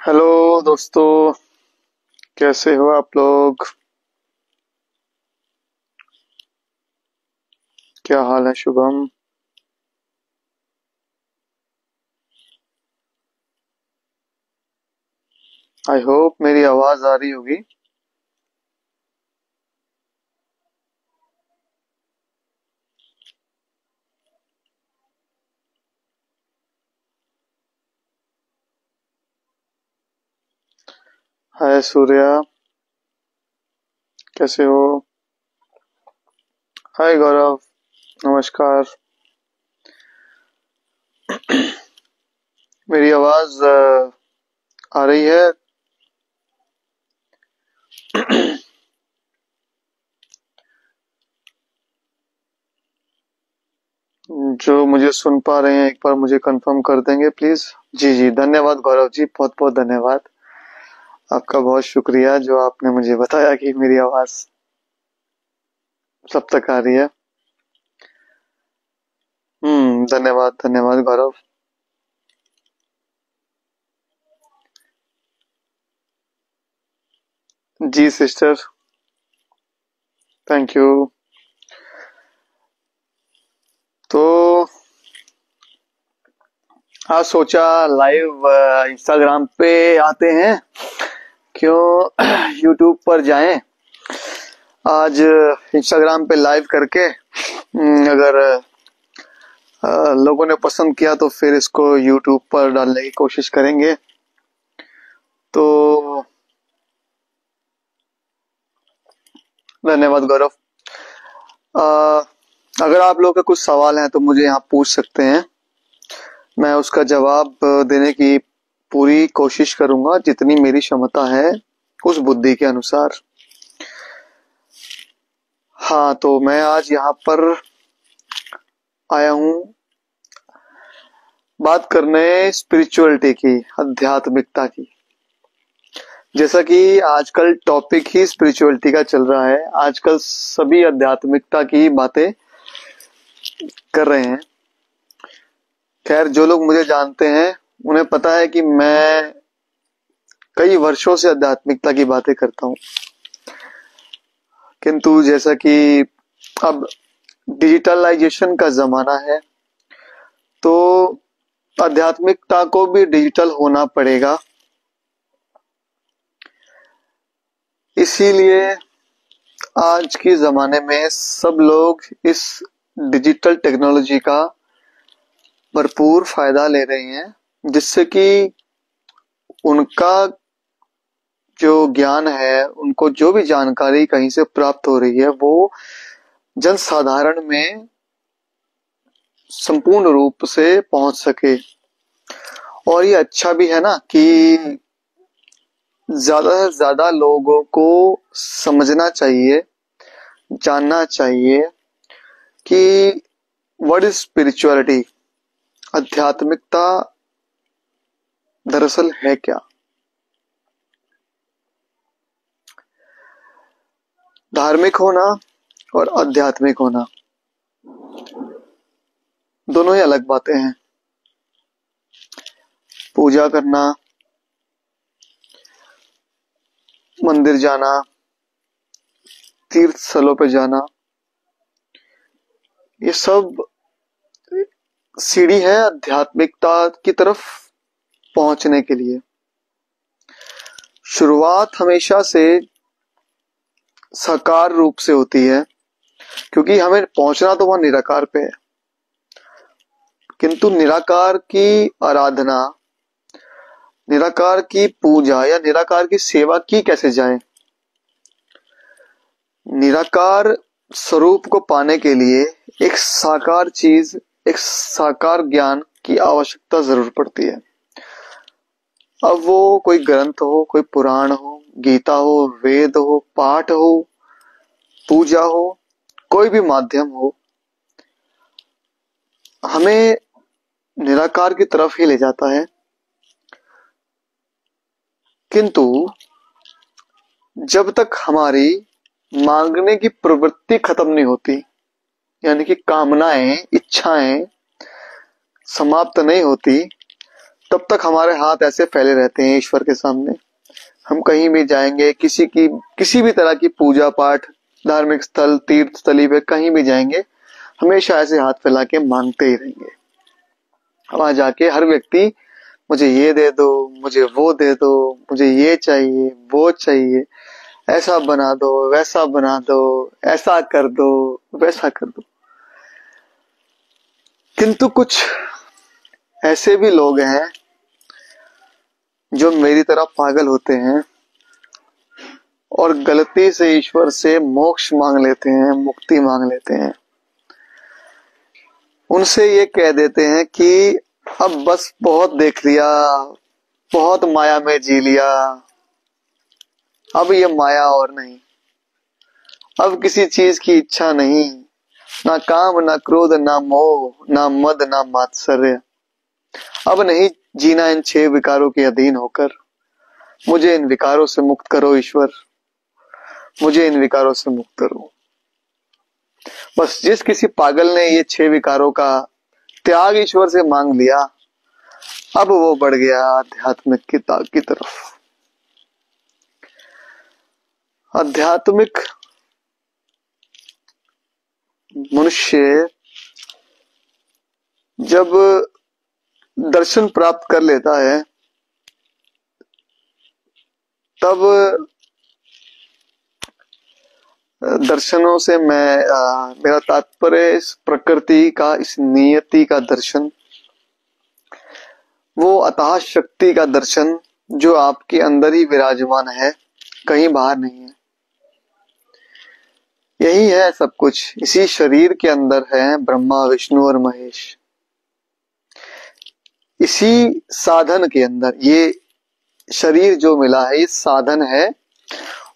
Hello दोस्तों, कैसे हो आप लोग? क्या हाल है शुभम? आई होप मेरी आवाज आ रही होगी। हाय सूर्या, कैसे हो? हाय गौरव, नमस्कार। मेरी आवाज आ रही है? जो मुझे सुन पा रहे हैं एक बार मुझे कंफर्म कर देंगे प्लीज। जी जी, धन्यवाद गौरव जी, बहुत बहुत धन्यवाद। आपका बहुत शुक्रिया जो आपने मुझे बताया कि मेरी आवाज सब तक आ रही है। धन्यवाद धन्यवाद गौरव। जी सिस्टर, थैंक यू। तो आज सोचा लाइव इंस्टाग्राम पे आते हैं, क्यों यूट्यूब पर जाएं। आज इंस्टाग्राम पे लाइव करके अगर लोगों ने पसंद किया तो फिर इसको यूट्यूब पर डालने की कोशिश करेंगे। तो धन्यवाद गौरव। अगर आप लोगों के कुछ सवाल हैं तो मुझे यहाँ पूछ सकते हैं, मैं उसका जवाब देने की पूरी कोशिश करूंगा जितनी मेरी क्षमता है उस बुद्धि के अनुसार। हाँ, तो मैं आज यहाँ पर आया हूँ बात करने स्पिरिचुअलिटी की, आध्यात्मिकता की। जैसा कि आजकल टॉपिक ही स्पिरिचुअलिटी का चल रहा है, आजकल सभी आध्यात्मिकता की बातें कर रहे हैं। खैर, जो लोग मुझे जानते हैं उन्हें पता है कि मैं कई वर्षों से आध्यात्मिकता की बातें करता हूँ, किंतु जैसा कि अब डिजिटलाइजेशन का जमाना है तो आध्यात्मिकता को भी डिजिटल होना पड़ेगा। इसीलिए आज के जमाने में सब लोग इस डिजिटल टेक्नोलॉजी का भरपूर फायदा ले रहे हैं, जिससे कि उनका जो ज्ञान है, उनको जो भी जानकारी कहीं से प्राप्त हो रही है वो जनसाधारण में संपूर्ण रूप से पहुंच सके। और ये अच्छा भी है ना कि ज्यादा से ज्यादा लोगों को समझना चाहिए, जानना चाहिए कि व्हाट इज स्पिरिचुअलिटी, आध्यात्मिकता दरअसल है क्या। धार्मिक होना और आध्यात्मिक होना दोनों ही अलग बातें हैं। पूजा करना, मंदिर जाना, तीर्थ स्थलों पे जाना, ये सब सीढ़ी है आध्यात्मिकता की तरफ पहुंचने के लिए। शुरुआत हमेशा से साकार रूप से होती है, क्योंकि हमें पहुंचना तो वहां निराकार पे है, किंतु निराकार की आराधना, निराकार की पूजा या निराकार की सेवा की कैसे जाए। निराकार स्वरूप को पाने के लिए एक साकार चीज, एक साकार ज्ञान की आवश्यकता जरूर पड़ती है। अब वो कोई ग्रंथ हो, कोई पुराण हो, गीता हो, वेद हो, पाठ हो, पूजा हो, कोई भी माध्यम हो, हमें निराकार की तरफ ही ले जाता है। किंतु जब तक हमारी मांगने की प्रवृत्ति खत्म नहीं होती, यानी कि कामनाएं, इच्छाएं समाप्त नहीं होती, तब तक हमारे हाथ ऐसे फैले रहते हैं ईश्वर के सामने। हम कहीं भी जाएंगे, किसी भी तरह की पूजा पाठ, धार्मिक स्थल, तीर्थ स्थली पे कहीं भी जाएंगे, हमेशा ऐसे हाथ फैला के मांगते ही रहेंगे। वहां जाके हर व्यक्ति मुझे ये दे दो, मुझे वो दे दो, मुझे ये चाहिए, वो चाहिए, ऐसा बना दो, वैसा बना दो, ऐसा कर दो, वैसा कर दो। किंतु कुछ ऐसे भी लोग हैं जो मेरी तरह पागल होते हैं और गलती से ईश्वर से मोक्ष मांग लेते हैं, मुक्ति मांग लेते हैं। उनसे ये कह देते हैं कि अब बस बहुत देख लिया, बहुत माया में जी लिया, अब ये माया और नहीं, अब किसी चीज की इच्छा नहीं, ना काम, ना क्रोध, ना मोह, ना मद, ना मात्सर्य, अब नहीं जीना इन 6 विकारों के अधीन होकर। मुझे इन विकारों से मुक्त करो ईश्वर, मुझे इन विकारों से मुक्त करो। बस जिस किसी पागल ने ये 6 विकारों का त्याग ईश्वर से मांग लिया, अब वो बढ़ गया आध्यात्मिक की तरफ। आध्यात्मिक मनुष्य जब दर्शन प्राप्त कर लेता है, तब दर्शनों से मेरा तात्पर्य इस प्रकृति का, इस नियति का दर्शन, वो अतः शक्ति का दर्शन जो आपके अंदर ही विराजमान है, कहीं बाहर नहीं है। यही है सब कुछ, इसी शरीर के अंदर है ब्रह्मा, विष्णु और महेश। इसी साधन के अंदर ये शरीर जो मिला है, ये साधन है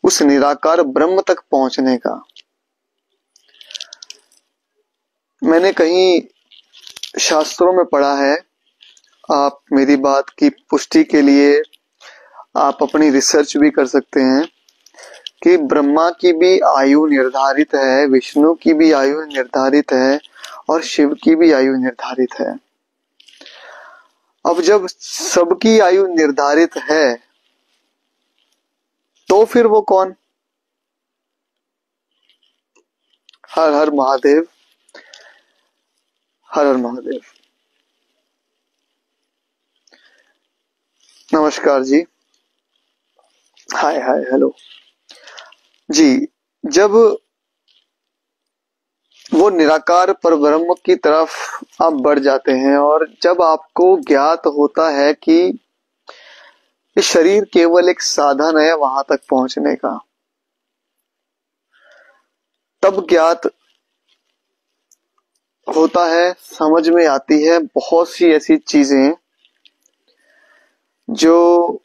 उस निराकार ब्रह्म तक पहुंचने का। मैंने कहीं शास्त्रों में पढ़ा है, आप मेरी बात की पुष्टि के लिए आप अपनी रिसर्च भी कर सकते हैं, कि ब्रह्मा की भी आयु निर्धारित है, विष्णु की भी आयु निर्धारित है और शिव की भी आयु निर्धारित है। अब जब सबकी आयु निर्धारित है, तो फिर वो कौन? हर हर महादेव, हर हर महादेव। नमस्कार जी, हाय हाय हेलो जी। जब वो निराकार पर ब्रह्म की तरफ आप बढ़ जाते हैं और जब आपको ज्ञात होता है कि ये शरीर केवल एक साधन है वहां तक पहुंचने का, तब ज्ञात होता है, समझ में आती है बहुत सी ऐसी चीजें जो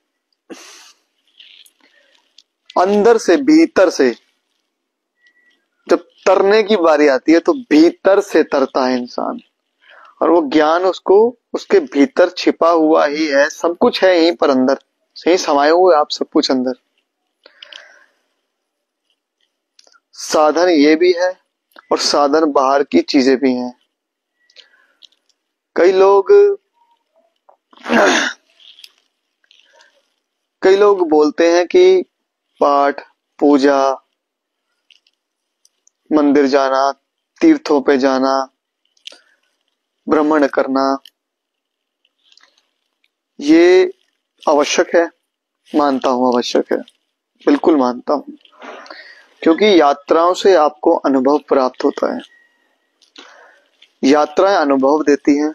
अंदर से, भीतर से जब तरने की बारी आती है तो भीतर से तरता है इंसान, और वो ज्ञान उसको उसके भीतर छिपा हुआ ही है। सब कुछ है यहीं पर अंदर, यहीं समाये हुए आप सब कुछ अंदर। साधन ये भी है और साधन बाहर की चीजें भी हैं। कई लोग बोलते हैं कि पाठ, पूजा, मंदिर जाना, तीर्थों पे जाना, भ्रमण करना, ये आवश्यक है। मानता हूं आवश्यक है, बिल्कुल मानता हूं, क्योंकि यात्राओं से आपको अनुभव प्राप्त होता है। यात्राएं अनुभव देती हैं,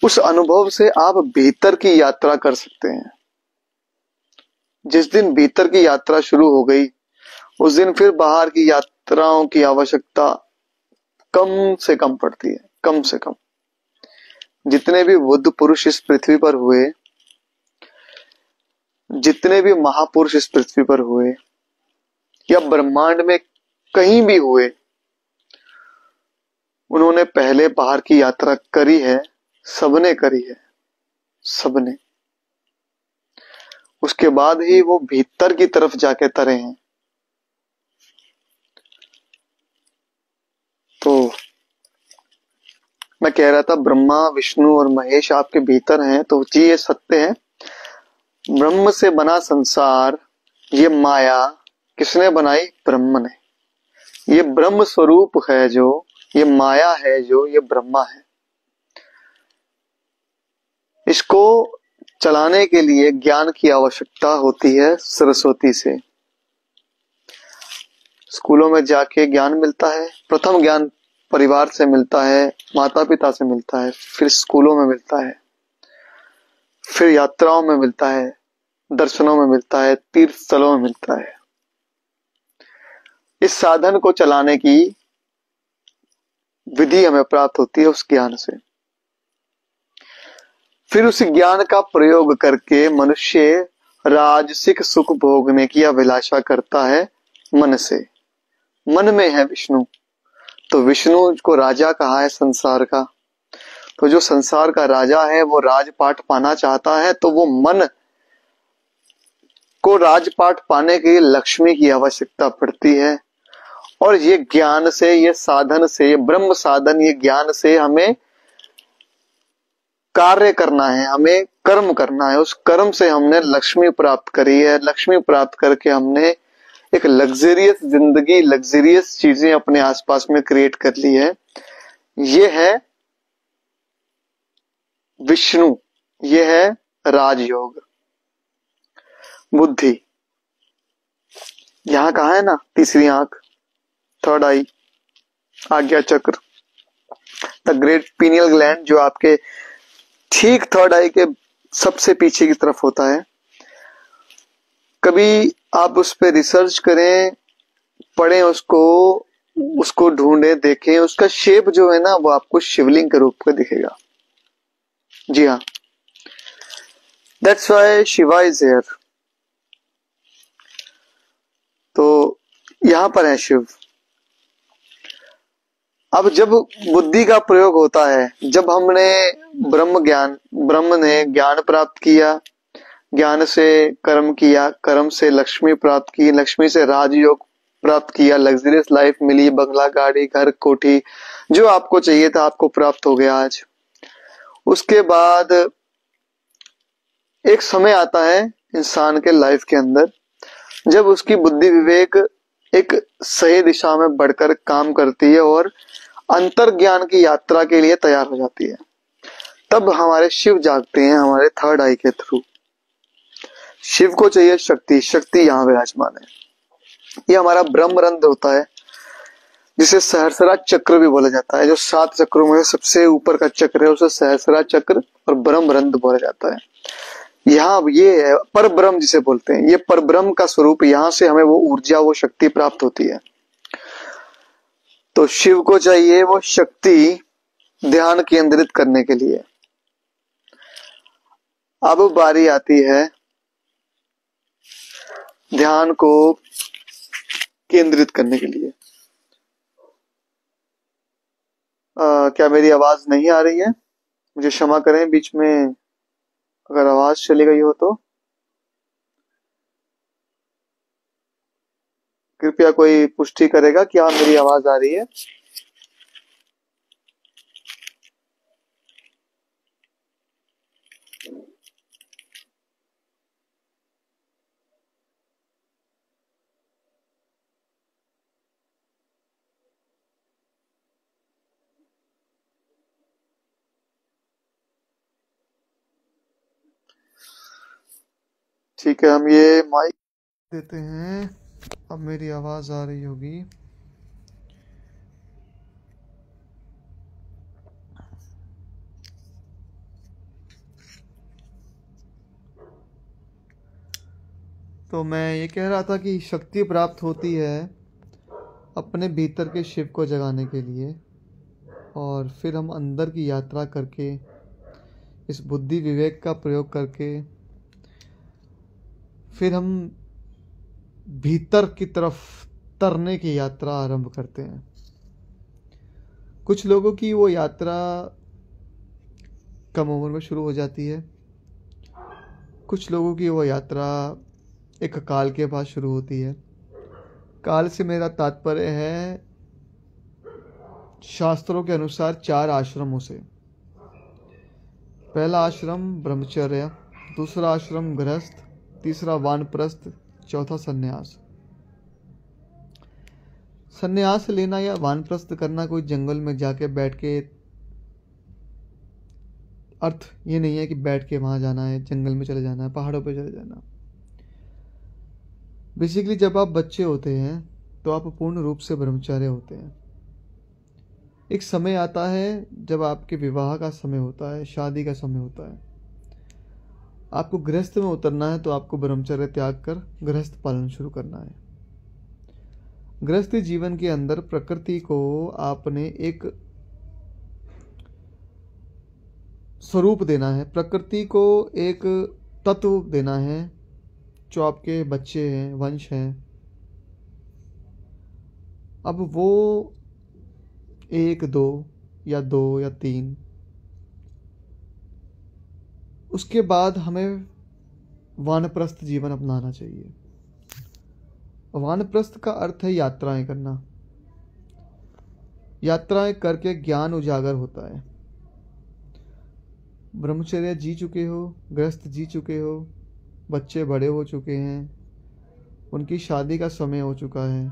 उस अनुभव से आप भीतर की यात्रा कर सकते हैं। जिस दिन भीतर की यात्रा शुरू हो गई, उस दिन फिर बाहर की यात्राओं की आवश्यकता कम से कम पड़ती है, कम से कम। जितने भी बुद्ध पुरुष इस पृथ्वी पर हुए, जितने भी महापुरुष इस पृथ्वी पर हुए या ब्रह्मांड में कहीं भी हुए, उन्होंने पहले बाहर की यात्रा करी है, सबने करी है, सबने। उसके बाद ही वो भीतर की तरफ जाके तरे हैं। तो मैं कह रहा था ब्रह्मा विष्णु और महेश आपके भीतर हैं, तो जी ये सत्य है। ब्रह्म से बना संसार, ये माया किसने बनाई? ब्रह्म ने। ये ब्रह्म स्वरूप है जो, ये माया है जो, ये ब्रह्मा है। इसको चलाने के लिए ज्ञान की आवश्यकता होती है सरस्वती से। स्कूलों में जाके ज्ञान मिलता है। प्रथम ज्ञान परिवार से मिलता है, माता पिता से मिलता है, फिर स्कूलों में मिलता है, फिर यात्राओं में मिलता है, दर्शनों में मिलता है, तीर्थ स्थलों में मिलता है। इस साधन को चलाने की विधि हमें प्राप्त होती है उस ज्ञान से। फिर उस ज्ञान का प्रयोग करके मनुष्य राजसिक सुख भोगने की अभिलाषा करता है मन से। मन में है विष्णु, तो विष्णु को राजा कहा है संसार का। तो जो संसार का राजा है वो राजपाट पाना चाहता है, तो वो मन को राजपाट पाने के लिए लक्ष्मी की आवश्यकता पड़ती है। और ये ज्ञान से, ये साधन से, ये ब्रह्म साधन, ये ज्ञान से हमें कार्य करना है, हमें कर्म करना है। उस कर्म से हमने लक्ष्मी प्राप्त करी है। लक्ष्मी प्राप्त करके हमने एक लग्जरियस जिंदगी, लग्जरियस चीजें अपने आसपास में क्रिएट कर ली है। ये है विष्णु, ये है राजयोग। बुद्धि यहां कहा है ना, तीसरी आंख, थर्ड आई, आज्ञा चक्र, द ग्रेट पीनियल ग्लैंड, जो आपके ठीक थर्ड आई के सबसे पीछे की तरफ होता है। कभी आप उस पर रिसर्च करें, पढ़ें उसको ढूंढें, देखें। उसका शेप जो है ना वो आपको शिवलिंग के रूप में दिखेगा। जी हाँ, that's why Shiva is here. तो यहां पर है शिव। अब जब बुद्धि का प्रयोग होता है, जब हमने ब्रह्म ने ज्ञान प्राप्त किया, ज्ञान से कर्म किया, कर्म से लक्ष्मी प्राप्त की, लक्ष्मी से राजयोग प्राप्त किया, लग्जरियस लाइफ मिली, बंगला, गाड़ी, घर, कोठी, जो आपको चाहिए था आपको प्राप्त हो गया आज। उसके बाद एक समय आता है इंसान के लाइफ के अंदर जब उसकी बुद्धि विवेक एक सही दिशा में बढ़कर काम करती है और अंतर ज्ञान की यात्रा के लिए तैयार हो जाती है। तब हमारे शिव जागते हैं हमारे थर्ड आई के थ्रू। शिव को चाहिए शक्ति, शक्ति यहाँ विराजमान है। ये हमारा ब्रह्मरंध्र होता है, जिसे सहस्रा चक्र भी बोला जाता है। जो 7 चक्रों में सबसे ऊपर का चक्र है उसे सहस्रा चक्र और ब्रह्मरंध्र बोला जाता है। यहाँ ये है पर ब्रह्म जिसे बोलते हैं, ये पर ब्रह्म का स्वरूप। यहाँ से हमें वो ऊर्जा, वो शक्ति प्राप्त होती है। तो शिव को चाहिए वो शक्ति ध्यान केंद्रित करने के लिए। अब बारी आती है ध्यान को केंद्रित करने के लिए। क्या मेरी आवाज नहीं आ रही है? मुझे क्षमा करें, बीच में अगर आवाज चली गई हो तो कृपया कोई पुष्टि करेगा कि हाँ मेरी आवाज आ रही है। ठीक है, हम ये माइक देते हैं। अब मेरी आवाज आ रही होगी। तो मैं ये कह रहा था कि शक्ति प्राप्त होती है अपने भीतर के शिव को जगाने के लिए, और फिर हम अंदर की यात्रा करके इस बुद्धि विवेक का प्रयोग करके फिर हम भीतर की तरफ तरने की यात्रा आरंभ करते हैं। कुछ लोगों की वो यात्रा कम उम्र में शुरू हो जाती है, कुछ लोगों की वो यात्रा एक काल के बाद शुरू होती है। काल से मेरा तात्पर्य है शास्त्रों के अनुसार 4 आश्रमों से। पहला आश्रम ब्रह्मचर्य, दूसरा आश्रम गृहस्थ, तीसरा वानप्रस्थ, चौथा सन्यास। सन्यास लेना या वानप्रस्थ करना कोई जंगल में जाके बैठ के अर्थ ये नहीं है कि बैठ के वहां जाना है, जंगल में चले जाना है, पहाड़ों पे चले जाना। बेसिकली जब आप बच्चे होते हैं तो आप पूर्ण रूप से ब्रह्मचार्य होते हैं। एक समय आता है जब आपके विवाह का समय होता है, शादी का समय होता है, आपको गृहस्थ में उतरना है, तो आपको ब्रह्मचर्य त्याग कर गृहस्थ पालन शुरू करना है। गृहस्थी जीवन के अंदर प्रकृति को आपने एक स्वरूप देना है, प्रकृति को एक तत्व देना है जो आपके बच्चे हैं, वंश हैं। अब वो 1, 2 या 2 या 3, उसके बाद हमें वानप्रस्थ जीवन अपनाना चाहिए। वानप्रस्थ का अर्थ है यात्राएं करना। यात्राएं करके ज्ञान उजागर होता है। ब्रह्मचर्य जी चुके हो, गृहस्थ जी चुके हो, बच्चे बड़े हो चुके हैं, उनकी शादी का समय हो चुका है,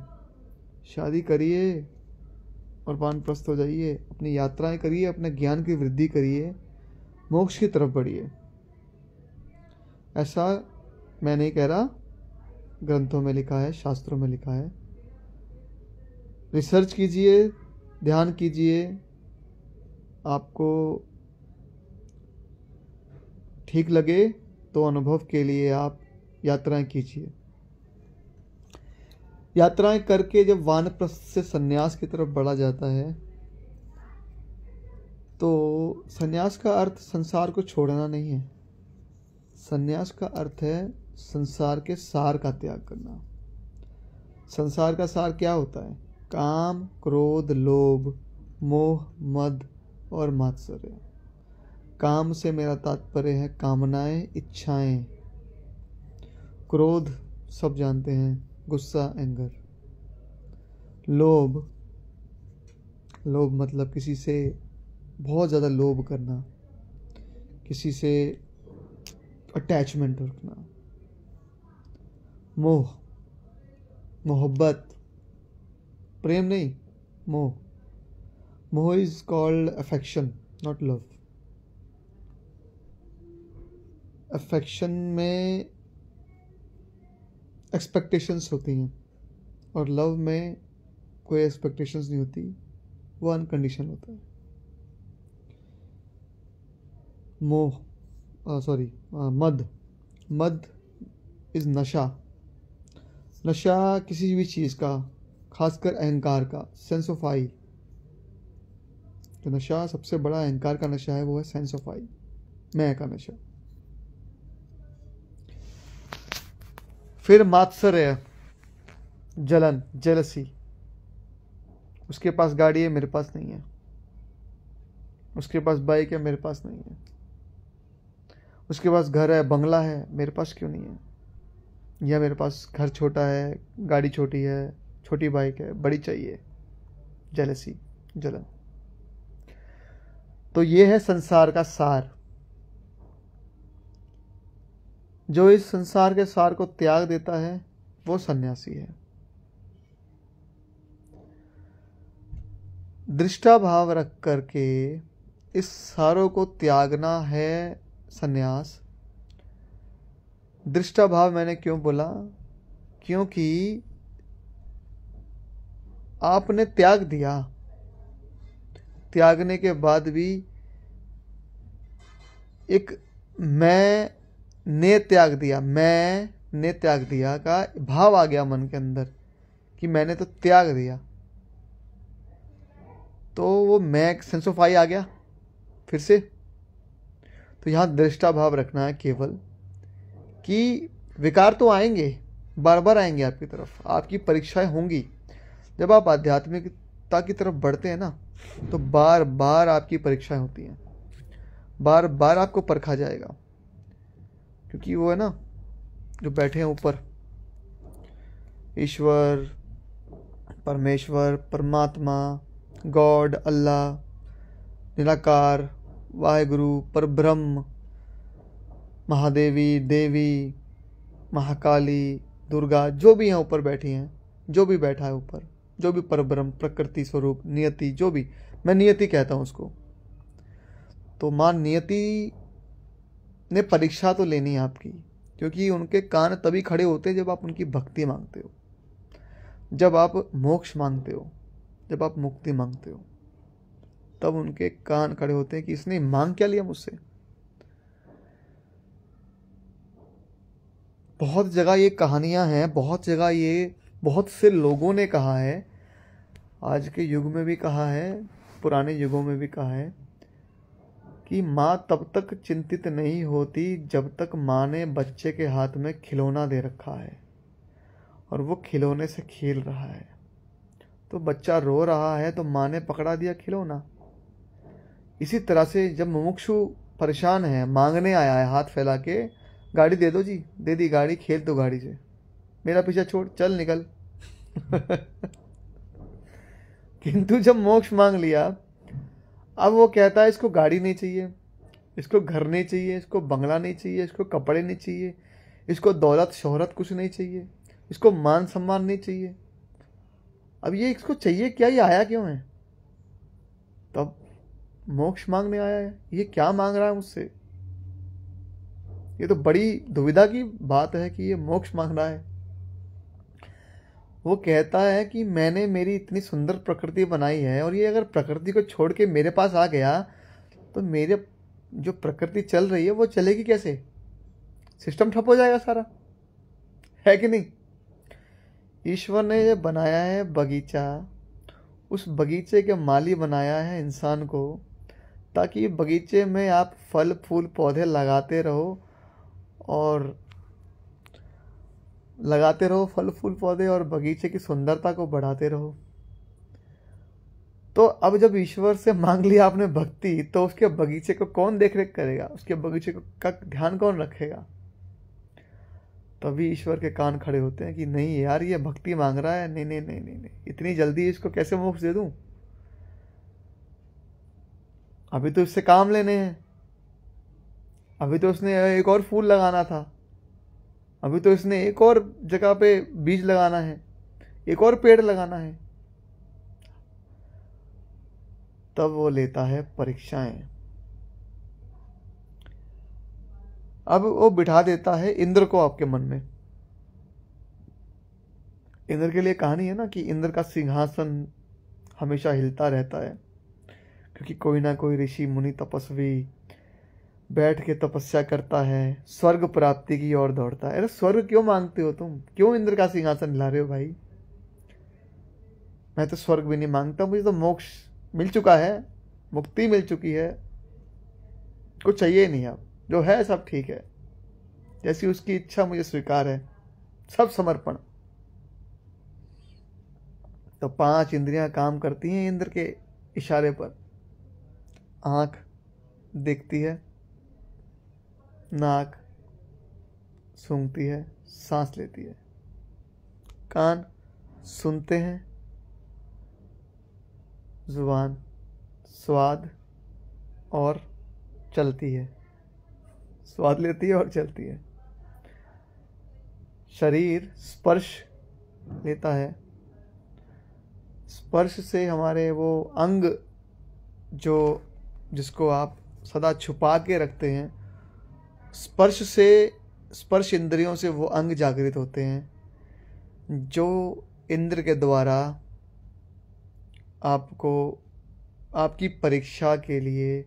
शादी करिए और वानप्रस्थ हो जाइए, अपनी यात्राएं करिए, अपने ज्ञान की वृद्धि करिए, मोक्ष की तरफ बढ़िए। ऐसा मैं नहीं कह रहा, ग्रंथों में लिखा है, शास्त्रों में लिखा है। रिसर्च कीजिए, ध्यान कीजिए, आपको ठीक लगे तो अनुभव के लिए आप यात्राएं कीजिए। यात्राएं करके जब वानप्रस्थ से सन्यास की तरफ बढ़ा जाता है, तो सन्यास का अर्थ संसार को छोड़ना नहीं है। सन्यास का अर्थ है संसार के सार का त्याग करना। संसार का सार क्या होता है? काम, क्रोध, लोभ, मोह, मद और मात्सर्य। काम से मेरा तात्पर्य है कामनाएं, इच्छाएं। क्रोध सब जानते हैं, गुस्सा, एंगर। लोभ, लोभ मतलब किसी से बहुत ज़्यादा लोभ करना, किसी से अटैचमेंट रखना। मोह, मोहब्बत, प्रेम नहीं, मोह। मोह is called affection, not love. Affection में एक्सपेक्टेशंस होती हैं और लव में कोई एक्सपेक्टेशंस नहीं होती, वो अनकंडीशनल होता है। मद, मद इज नशा। नशा किसी भी चीज़ का, खासकर अहंकार का, सेंस ऑफ आई। तो नशा सबसे बड़ा अहंकार का नशा है, वो है सेंस ऑफ आई, मैं का नशा। फिर मात्सर्य, जलन, जेलसी। उसके पास गाड़ी है, मेरे पास नहीं है। उसके पास बाइक है, मेरे पास नहीं है। उसके पास घर है, बंगला है, मेरे पास क्यों नहीं है? या मेरे पास घर छोटा है, गाड़ी छोटी है, छोटी बाइक है, बड़ी चाहिए। जेलसी, जलन। तो ये है संसार का सार। जो इस संसार के सार को त्याग देता है वो सन्यासी है। दृष्टा भाव रख करके इस सारों को त्यागना है सन्यास। दृष्टा भाव मैंने क्यों बोला? क्योंकि आपने त्याग दिया, त्यागने के बाद भी एक मैं ने त्याग दिया, मैं ने त्याग दिया का भाव आ गया मन के अंदर कि मैंने तो त्याग दिया, तो वो मैं सेंस ऑफ आई आ गया फिर से। तो यहां दृष्टा भाव रखना है केवल कि विकार तो आएंगे, बार बार आएंगे आपकी तरफ, आपकी परीक्षाएं होंगी। जब आप आध्यात्मिकता की तरफ बढ़ते हैं ना, तो बार बार आपकी परीक्षाएं होती हैं, बार बार आपको परखा जाएगा। क्योंकि वो है ना, जो बैठे हैं ऊपर, ईश्वर, परमेश्वर, परमात्मा, गॉड, अल्लाह, निराकार, वाहेगुरु, परब्रह्म, महादेवी, देवी, महाकाली, दुर्गा, जो भी यहाँ ऊपर बैठी हैं, जो भी बैठा है ऊपर, जो भी परब्रह्म, प्रकृति स्वरूप, नियति, जो भी, मैं नियति कहता हूँ उसको। तो माँ नियति ने परीक्षा तो लेनी है आपकी, क्योंकि उनके कान तभी खड़े होते हैं जब आप उनकी भक्ति मांगते हो, जब आप मोक्ष मांगते हो, जब आप मुक्ति मांगते हो, तब उनके कान खड़े होते हैं कि इसने मांग क्या लिया मुझसे। बहुत जगह ये कहानियां हैं, बहुत जगह ये बहुत से लोगों ने कहा है, आज के युग में भी कहा है, पुराने युगों में भी कहा है कि माँ तब तक चिंतित नहीं होती जब तक माँ ने बच्चे के हाथ में खिलौना दे रखा है और वो खिलौने से खेल रहा है। तो बच्चा रो रहा है तो माँ ने पकड़ा दिया खिलौना। इसी तरह से जब मुमुक्षु परेशान है, मांगने आया है हाथ फैला के, गाड़ी दे दो जी, दे दी गाड़ी, खेल दो गाड़ी से, मेरा पीछा छोड़, चल निकल। किंतु जब मोक्ष मांग लिया, अब वो कहता है इसको गाड़ी नहीं चाहिए, इसको घर नहीं चाहिए, इसको बंगला नहीं चाहिए, इसको कपड़े नहीं चाहिए, इसको दौलत शोहरत कुछ नहीं चाहिए, इसको मान सम्मान नहीं चाहिए। अब ये इसको चाहिए क्या, ये आया क्यों है? तब मोक्ष मांगने आया है, ये क्या मांग रहा है मुझसे? ये तो बड़ी दुविधा की बात है कि ये मोक्ष मांग रहा है। वो कहता है कि मैंने मेरी इतनी सुंदर प्रकृति बनाई है और ये अगर प्रकृति को छोड़ के मेरे पास आ गया तो मेरे जो प्रकृति चल रही है वो चलेगी कैसे? सिस्टम ठप हो जाएगा सारा, है कि नहीं? ईश्वर ने ये बनाया है बगीचा, उस बगीचे के माली बनाया है इंसान को, ताकि बगीचे में आप फल फूल पौधे लगाते रहो और फल फूल पौधे और बगीचे की सुंदरता को बढ़ाते रहो। तो अब जब ईश्वर से मांग लिया आपने भक्ति, तो उसके बगीचे को कौन देख रेख करेगा? उसके बगीचे का ध्यान कौन रखेगा? तभी ईश्वर के कान खड़े होते हैं कि नहीं यार, ये भक्ति मांग रहा है, नहीं नहीं नहीं नहीं नहीं, इतनी जल्दी इसको कैसे मोक्ष दे दूं? अभी तो इससे काम लेने हैं, अभी तो उसने एक और फूल लगाना था, अभी तो इसने एक और जगह पे बीज लगाना है, एक और पेड़ लगाना है। तब वो लेता है परीक्षाएं। अब वो बिठा देता है इंद्र को आपके मन में। इंद्र के लिए कहानी है ना कि इंद्र का सिंहासन हमेशा हिलता रहता है, क्योंकि कोई ना कोई ऋषि मुनि तपस्वी बैठ के तपस्या करता है, स्वर्ग प्राप्ति की ओर दौड़ता है। अरे स्वर्ग क्यों मांगते हो तुम? क्यों इंद्र का सिंहासन हिला रहे हो भाई? मैं तो स्वर्ग भी नहीं मांगता, मुझे तो मोक्ष मिल चुका है, मुक्ति मिल चुकी है, कुछ चाहिए नहीं। अब जो है सब ठीक है, जैसी उसकी इच्छा मुझे स्वीकार है, सब समर्पण। तो 5 इंद्रियां काम करती हैं इंद्र के इशारे पर। आंख देखती है, नाक सूंघती है, सांस लेती है, कान सुनते हैं, जुबान स्वाद और चलती है, स्वाद लेती है और चलती है, शरीर स्पर्श लेता है, स्पर्श से हमारे वो अंग जो जिसको आप सदा छुपा के रखते हैं, स्पर्श इंद्रियों से वो अंग जागृत होते हैं, जो इंद्र के द्वारा आपको आपकी परीक्षा के लिए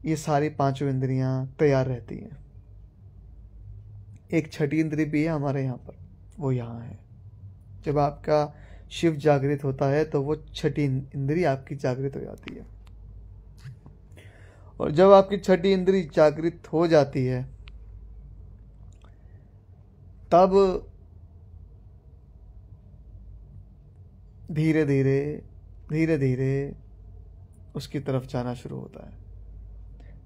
ये सारी 5 इंद्रियां तैयार रहती हैं। एक छठी इंद्री भी है हमारे यहाँ पर, वो यहाँ है। जब आपका शिव जागृत होता है तो वो छठी इंद्री आपकी जागृत हो जाती है, और जब आपकी छठी इंद्री जागृत हो जाती है तब धीरे धीरे उसकी तरफ जाना शुरू होता है।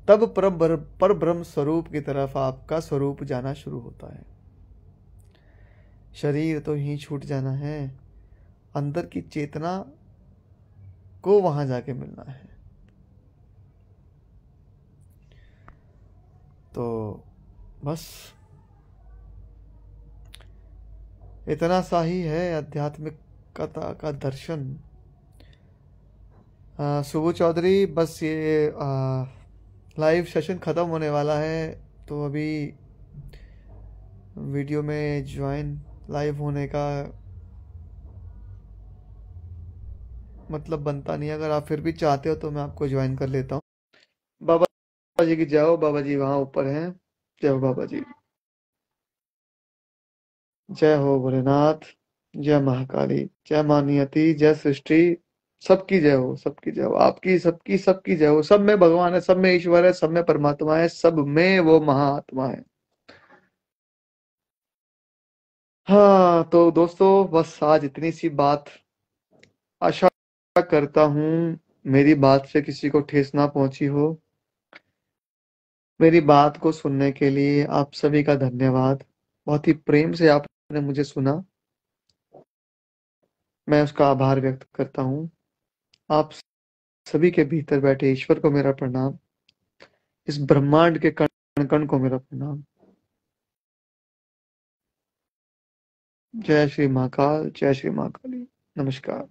तब पर ब्रह्म स्वरूप की तरफ आपका स्वरूप जाना शुरू होता है। शरीर तो ही छूट जाना है, अंदर की चेतना आपको वहां जाके मिलना है। तो बस इतना सा ही है आध्यात्मिकता का दर्शन। सुबह चौधरी, बस ये लाइव सेशन ख़त्म होने वाला है, तो अभी वीडियो में ज्वाइन लाइव होने का मतलब बनता नहीं। अगर आप फिर भी चाहते हो तो मैं आपको ज्वाइन कर लेता हूँ। बाबा जी की जय हो। बाबा जी वहाँ ऊपर हैं। जय हो बाबा जी। जय हो भोलेनाथ। जय महाकाली। जय माँ नियति। जय सृष्टि। सबकी जय हो, सबकी जय हो, आपकी सबकी सबकी जय हो। सब में भगवान है, सब में ईश्वर है, सब में परमात्मा है, सब में वो महाआत्मा है। हाँ तो दोस्तों, बस आज इतनी सी बात। आशा करता हूँ मेरी बात से किसी को ठेस ना पहुंची हो। मेरी बात को सुनने के लिए आप सभी का धन्यवाद। बहुत ही प्रेम से आपने मुझे सुना, मैं उसका आभार व्यक्त करता हूँ। आप सभी के भीतर बैठे ईश्वर को मेरा प्रणाम। इस ब्रह्मांड के कण कण को मेरा प्रणाम। जय श्री महाकाल। जय श्री महाकाली। नमस्कार।